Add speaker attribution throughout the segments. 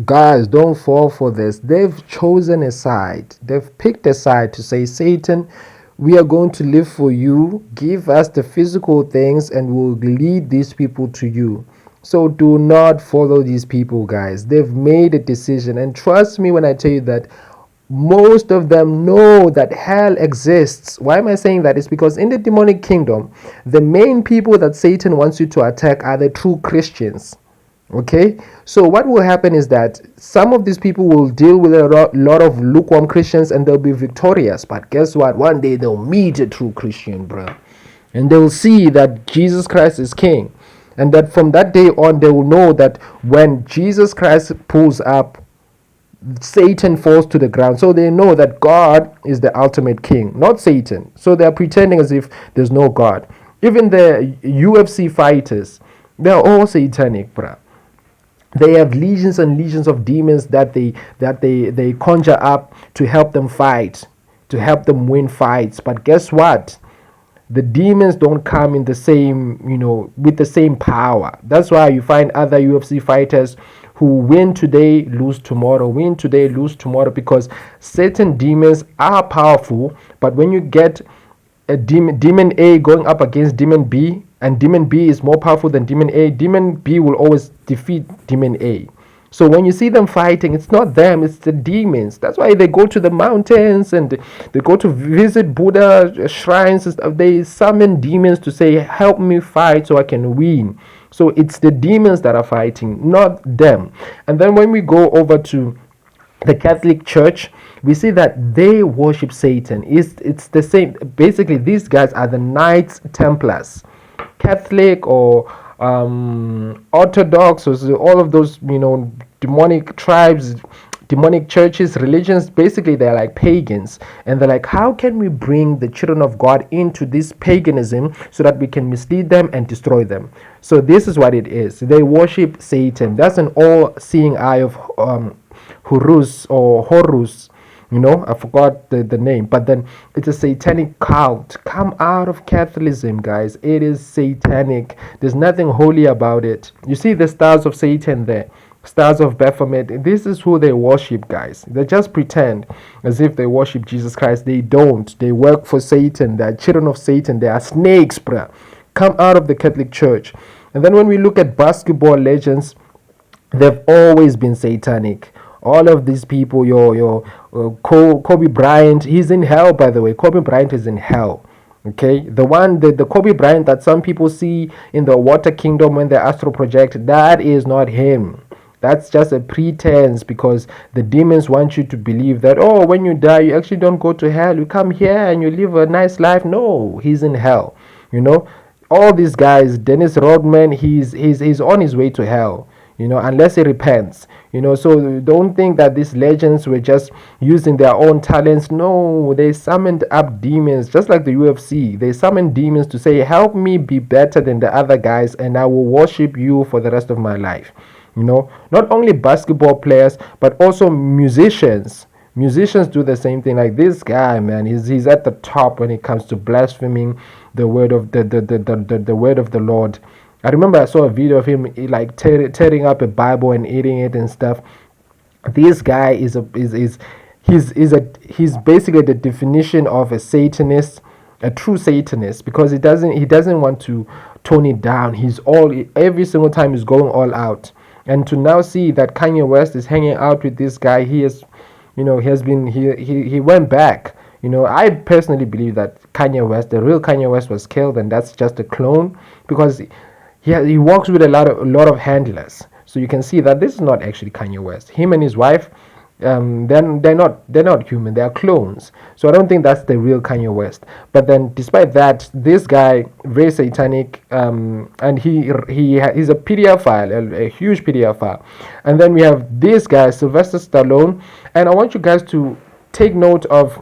Speaker 1: Guys, don't fall for this. They've chosen a side. They've picked a side to say, Satan, we are going to live for you. Give us the physical things and we'll lead these people to you. So do not follow these people, guys. They've made a decision. And trust me when I tell you that most of them know that hell exists. Why am I saying that? It's because in the demonic kingdom, the main people that Satan wants you to attack are the true Christians. Okay, so what will happen is that some of these people will deal with a lot of lukewarm Christians and they'll be victorious. But guess what? One day they'll meet a true Christian, bro, and they'll see that Jesus Christ is King, and that from that day on they will know that when Jesus Christ pulls up, Satan falls to the ground. So they know that God is the ultimate king, not Satan. So they're pretending as if there's no God. Even the UFC fighters, they're all satanic, bruh. They have legions and legions of demons that they conjure up to help them fight, to help them win fights. But guess what? The demons don't come in the same, with the same power. That's why you find other UFC fighters who win today, lose tomorrow, win today, lose tomorrow, because certain demons are powerful. But when you get a demon A going up against demon B, and demon B is more powerful than demon A, demon B will always defeat demon A. So when you see them fighting, it's not them, it's the demons. That's why they go to the mountains and they go to visit Buddha shrines and stuff. They summon demons to say, help me fight so I can win. So it's the demons that are fighting, not them. And then when we go over to the Catholic Church, we see that they worship Satan. It's the same. Basically, these guys are the Knights Templars. Catholic or Orthodox, or all of those, demonic tribes, demonic churches, religions. Basically, they're like pagans, and they're like, how can we bring the children of God into this paganism so that we can mislead them and destroy them? So this is what it is. They worship Satan. That's an all-seeing eye of Horus or Horus. I forgot the name, but then it's a satanic cult. Come out of Catholicism, guys. It is satanic. There's nothing holy about it. You see the stars of Satan there, stars of Baphomet. This is who they worship, guys. They just pretend as if they worship Jesus Christ. They don't. They work for Satan. They are children of Satan. They are snakes, bruh. Come out of the Catholic Church. And then when we look at basketball legends, they've always been satanic. All of these people, your Kobe Bryant, he's in hell, by the way. Kobe Bryant is in hell. Okay, the Kobe Bryant that some people see in the water kingdom when they astral project, that is not him. That's just a pretense, because the demons want you to believe that, oh, when you die, you actually don't go to hell. You come here and you live a nice life. No, he's in hell. All these guys, Dennis Rodman, he's on his way to hell. Unless he repents. So don't think that these legends were just using their own talents. No, they summoned up demons, just like the UFC. They summoned demons to say, help me be better than the other guys, and I will worship you for the rest of my life. Not only basketball players, but also musicians. Musicians do the same thing. Like this guy, man, he's at the top when it comes to blaspheming the word of the word of the Lord. I remember I saw a video of him like tearing up a Bible and eating it and stuff. This guy he's basically the definition of a Satanist, a true Satanist, because he doesn't want to tone it down. Every single time he's going all out. And to now see that Kanye West is hanging out with this guy, he went back. I personally believe that Kanye West, the real Kanye West, was killed, and that's just a clone, because he works with a lot of handlers. So you can see that this is not actually Kanye West. Him and his wife, then they're not human. They are clones. So I don't think that's the real Kanye West. But then, despite that, this guy, very satanic, and he's a pedophile, a huge pedophile. And then we have this guy, Sylvester Stallone, and I want you guys to take note of,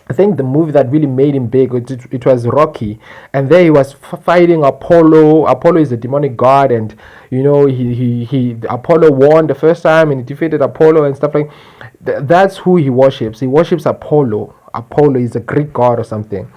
Speaker 1: I think the movie that really made him big, it was Rocky, and there he was fighting Apollo. Apollo is a demonic god, and he Apollo won the first time, and he defeated Apollo and stuff like. That's who he worships. He worships Apollo. Apollo is a Greek god or something.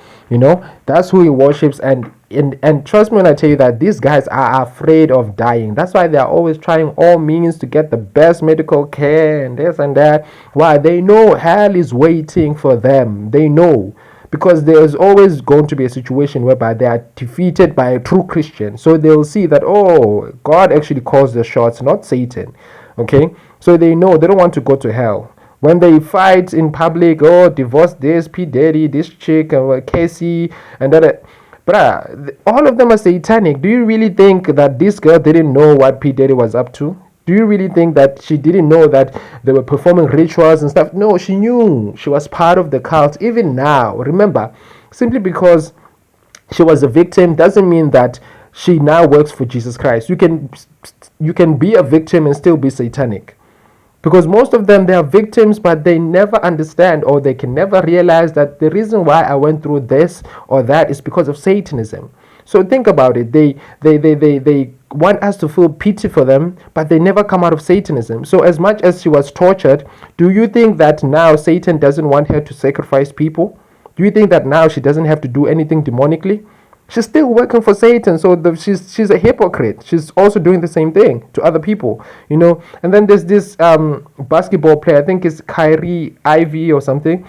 Speaker 1: That's who he worships, and and trust me when I tell you that these guys are afraid of dying. That's why they are always trying all means to get the best medical care and this and that. Why? They know hell is waiting for them. They know, because there's always going to be a situation whereby they are defeated by a true Christian. So they'll see that, oh, God actually calls the shots, not Satan. Okay, so they know they don't want to go to hell. When they fight in public, oh, divorce this, P. Diddy, this chick, Casey, and that. Bruh, all of them are satanic. Do you really think that this girl didn't know what P. Diddy was up to? Do you really think that she didn't know that they were performing rituals and stuff? No, she knew. She was part of the cult. Even now, remember, simply because she was a victim doesn't mean that she now works for Jesus Christ. You can be a victim and still be satanic. Because most of them, they are victims, but they never understand, or they can never realize that the reason why I went through this or that is because of Satanism. So think about it. They want us to feel pity for them, but they never come out of Satanism. So as much as she was tortured, do you think that now Satan doesn't want her to sacrifice people? Do you think that now she doesn't have to do anything demonically? She's still working for Satan, so she's a hypocrite. She's also doing the same thing to other people, you know. And then there's this basketball player, I think it's Kyrie Ivy or something.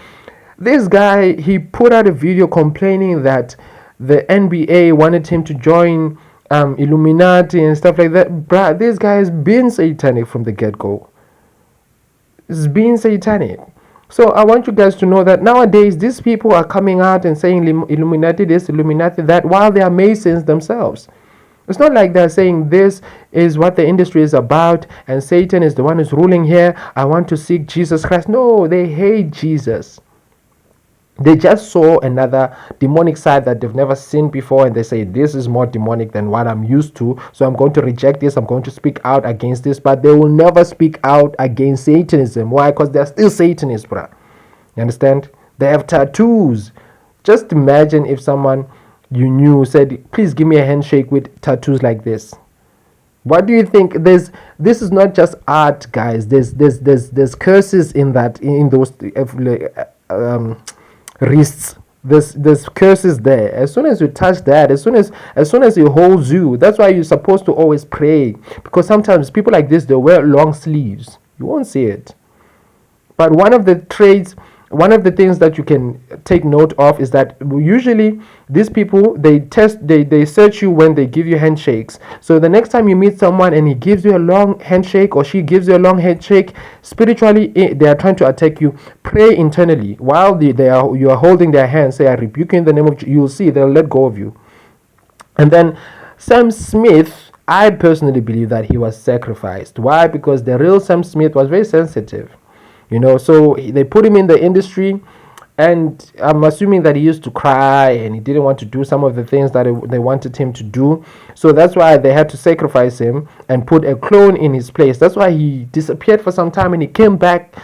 Speaker 1: This guy, he put out a video complaining that the NBA wanted him to join Illuminati and stuff like that. Bruh, this guy has been satanic from the get-go. It's been satanic. So I want you guys to know that nowadays these people are coming out and saying Illuminati this, Illuminati that, while they are Masons themselves. It's not like they're saying this is what the industry is about and Satan is the one who's ruling here. I want to seek Jesus Christ. No, they hate Jesus. They just saw another demonic side that they've never seen before, and they say, this is more demonic than what I'm used to, so I'm going to reject this, I'm going to speak out against this. But they will never speak out against Satanism. Why? Because they're still Satanists, bruh. You understand? They have tattoos. Just imagine if someone you knew said, please give me a handshake with tattoos like this. What do you think? This is not just art, guys. There's curses in that, in those wrists. There's curses there. As soon as you touch that, as soon as it holds you, that's why you're supposed to always pray. Because sometimes people like this, they wear long sleeves. You won't see it. But one of the things that you can take note of is that usually these people, they search you when they give you handshakes. So the next time you meet someone and he gives you a long handshake or she gives you a long handshake, spiritually they are trying to attack you. Pray internally while you are holding their hands. Say, I rebuke you in the name of Jesus. You'll see they'll let go of you. And then Sam Smith, I personally believe that he was sacrificed. Why? Because the real Sam Smith was very sensitive. You know, so they put him in the industry, and I'm assuming that he used to cry and he didn't want to do some of the things that they wanted him to do. So that's why they had to sacrifice him and put a clone in his place. That's why he disappeared for some time and he came back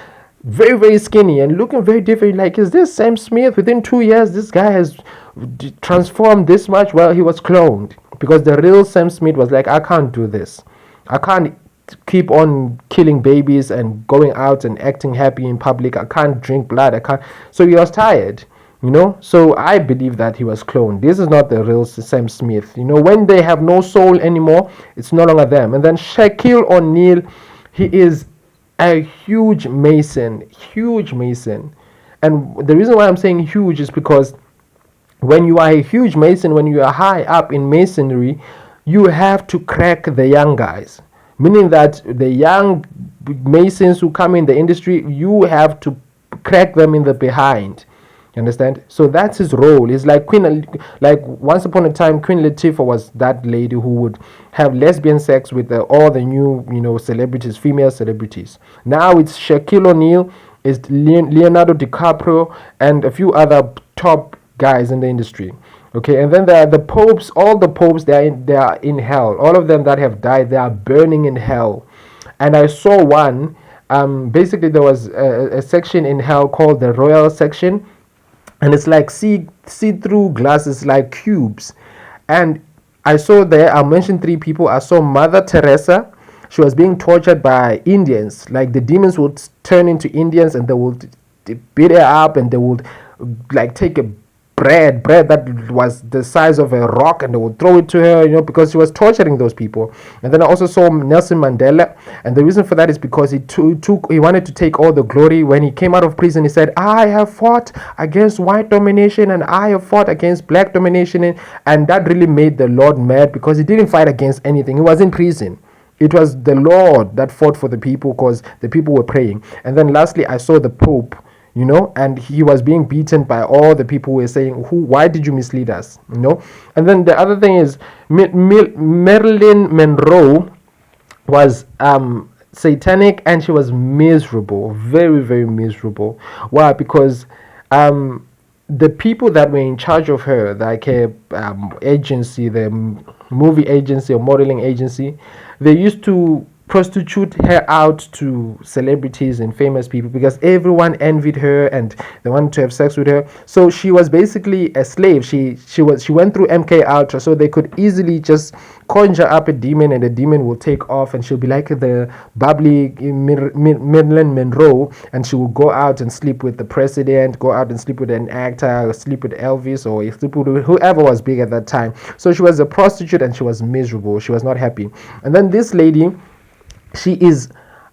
Speaker 1: very, very skinny and looking very different. Like, is this Sam Smith? Within 2 years, this guy has transformed this much. Well, he was cloned, because the real Sam Smith was like, I can't do this. I can't keep on killing babies and going out and acting happy in public. I can't drink blood. I can't. So he was tired, you know. So I believe that he was cloned. This is not the real Sam Smith. You know, when they have no soul anymore, it's no longer them. And then Shaquille O'Neal, he is a huge Mason. And the reason why I'm saying huge is because when you are a huge Mason, when you are high up in Masonry, you have to crack the young guys. Meaning that the young Masons who come in the industry, you have to crack them in the behind. You understand? So that's his role. It's like once upon a time, Queen Latifah was that lady who would have lesbian sex with all the new, celebrities, female celebrities. Now it's Shaquille O'Neal, it's Leonardo DiCaprio, and a few other top guys in the industry. Okay, and then there are the popes. All the popes, they are in hell. All of them that have died, they are burning in hell. And I saw one. Basically, there was a section in hell called the royal section, and it's like see-through glasses, like cubes. And I saw there, I'll mention 3 people. I saw Mother Teresa. She was being tortured by Indians. Like, the demons would turn into Indians, and they would beat her up, and they would like take a bread that was the size of a rock, and they would throw it to her, because she was torturing those people. And then I also saw Nelson Mandela, and the reason for that is because he wanted to take all the glory. When he came out of prison, he said, I have fought against white domination and I have fought against black domination, and that really made the Lord mad, because he didn't fight against anything. He was in prison. It was the Lord that fought for the people, because the people were praying. And then lastly, I saw the Pope, and he was being beaten by all the people who were saying, why did you mislead us? And then the other thing is, Marilyn Monroe was satanic, and she was miserable, very, very miserable. Why? Because the people that were in charge of her, like a agency, the movie agency or modeling agency, they used to prostitute her out to celebrities and famous people, because everyone envied her and they wanted to have sex with her. So she was basically a slave. She went through MK Ultra, so they could easily just conjure up a demon, and the demon will take off, and she'll be like the bubbly Marilyn Monroe, and she will go out and sleep with the president, go out and sleep with an actor, or sleep with Elvis, or sleep with whoever was big at that time. So she was a prostitute, and she was miserable. She was not happy. And then this lady, she is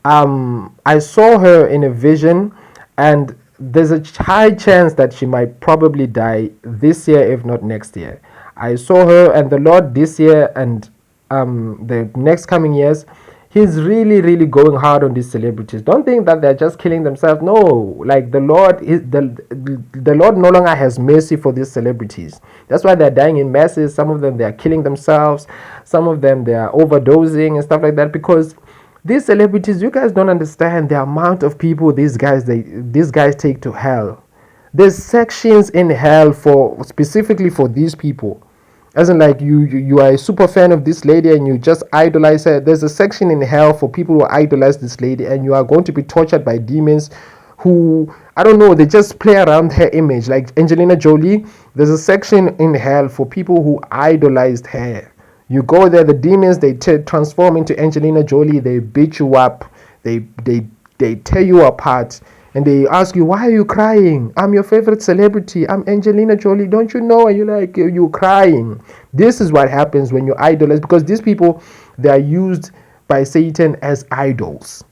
Speaker 1: I saw her in a vision, and there's a high chance that she might probably die this year, if not next year. I saw her, and the Lord this year and the next coming years, he's really, really going hard on these celebrities. Don't think that they're just killing themselves. No, like the Lord no longer has mercy for these celebrities. That's why they're dying in masses. Some of them, they are killing themselves. Some of them, they are overdosing and stuff like that, because these celebrities, you guys don't understand the amount of people these guys take to hell. There's sections in hell specifically for these people. As in, like, you are a super fan of this lady and you just idolize her. There's a section in hell for people who idolize this lady, and you are going to be tortured by demons who, I don't know, they just play around her image. Like Angelina Jolie, there's a section in hell for people who idolized her. You go there, the demons, they transform into Angelina Jolie, they beat you up, they tear you apart, and they ask you, why are you crying? I'm your favorite celebrity, I'm Angelina Jolie, don't you know? And you're like, you're crying. This is what happens when you idolize, because these people, they are used by Satan as idols.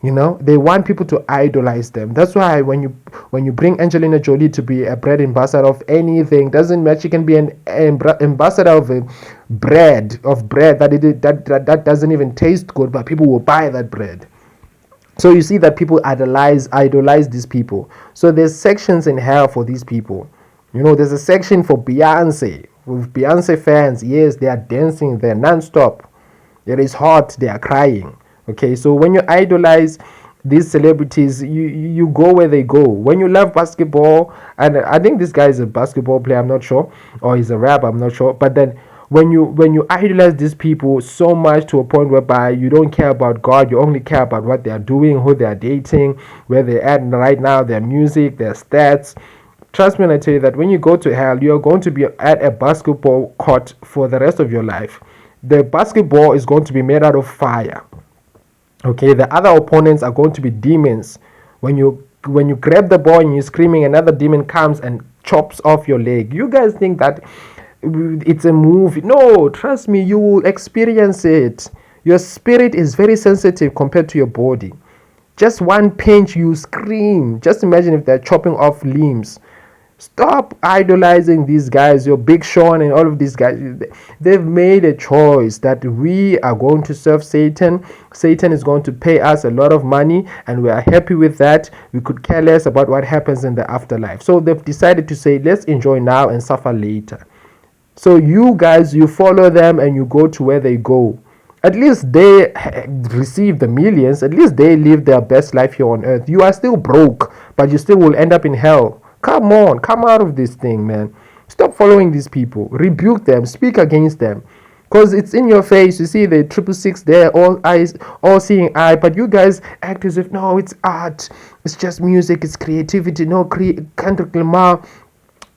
Speaker 1: They want people to idolize them. That's why when you bring Angelina Jolie to be a brand ambassador of anything, doesn't matter. She can be an ambassador of a bread that doesn't even taste good, but people will buy that bread. So you see that people idolize these people. So there's sections in hell for these people. There's a section for Beyonce. With Beyonce fans, yes, they are dancing there non-stop. It is hot, they are crying. Okay, so when you idolize these celebrities, you go where they go. When you love basketball, and I think this guy is a basketball player, I'm not sure, or he's a rapper, I'm not sure, but then when you idolize these people so much to a point whereby you don't care about God, you only care about what they are doing, who they are dating, where they're at right now, their music, their stats. Trust me when I tell you that when you go to hell, you're going to be at a basketball court for the rest of your life. The basketball is going to be made out of fire. Okay, the other opponents are going to be demons. When you grab the ball and you're screaming, another demon comes and chops off your leg. You guys think that it's a movie? No, trust me, you will experience it. Your spirit is very sensitive compared to your body. Just one pinch, you scream. Just imagine if they're chopping off limbs. Stop idolizing these guys, your Big Sean and all of these guys. They've made a choice that we are going to serve Satan. Satan is going to pay us a lot of money, and we are happy with that. We could care less about what happens in the afterlife. So they've decided to say, let's enjoy now and suffer later. So you guys, you follow them and you go to where they go. At least they receive the millions. At least they live their best life here on earth. You are still broke, but you still will end up in hell. Come on, come out of this thing, man. Stop following these people. Rebuke them. Speak against them. Because it's in your face. You see the 666 there, all eyes, all seeing eye. But you guys act as if, no, it's art. It's just music. It's creativity. No, Kendrick Lamar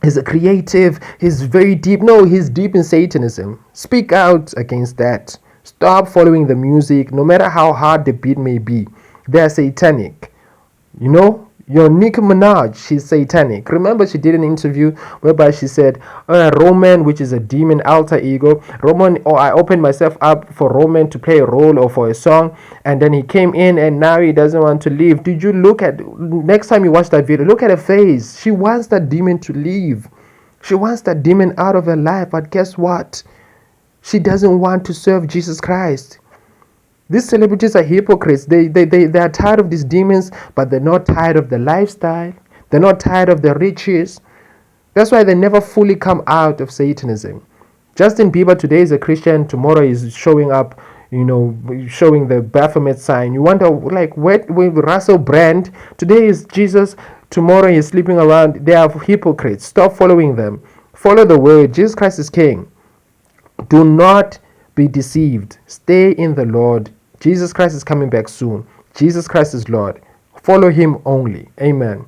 Speaker 1: is a creative. He's very deep. No, he's deep in Satanism. Speak out against that. Stop following the music, no matter how hard the beat may be. They're satanic. Your Nicki Minaj, she's satanic. Remember, she did an interview whereby she said, Roman, which is a demon alter ego, Roman, or I opened myself up for Roman to play a role or for a song, and then he came in and now he doesn't want to leave. Did you look at, next time you watch that video, look at her face. She wants that demon to leave. She wants that demon out of her life, but guess what? She doesn't want to serve Jesus Christ. These celebrities are hypocrites. They are tired of these demons, but they're not tired of the lifestyle. They're not tired of the riches. That's why they never fully come out of Satanism. Justin Bieber today is a Christian, tomorrow is showing up, showing the Baphomet sign. You wonder, like, where Russell Brand, today is Jesus, tomorrow he's sleeping around. They are hypocrites. Stop following them. Follow the word. Jesus Christ is King. Do not be deceived. Stay in the Lord. Jesus Christ is coming back soon. Jesus Christ is Lord. Follow him only. Amen.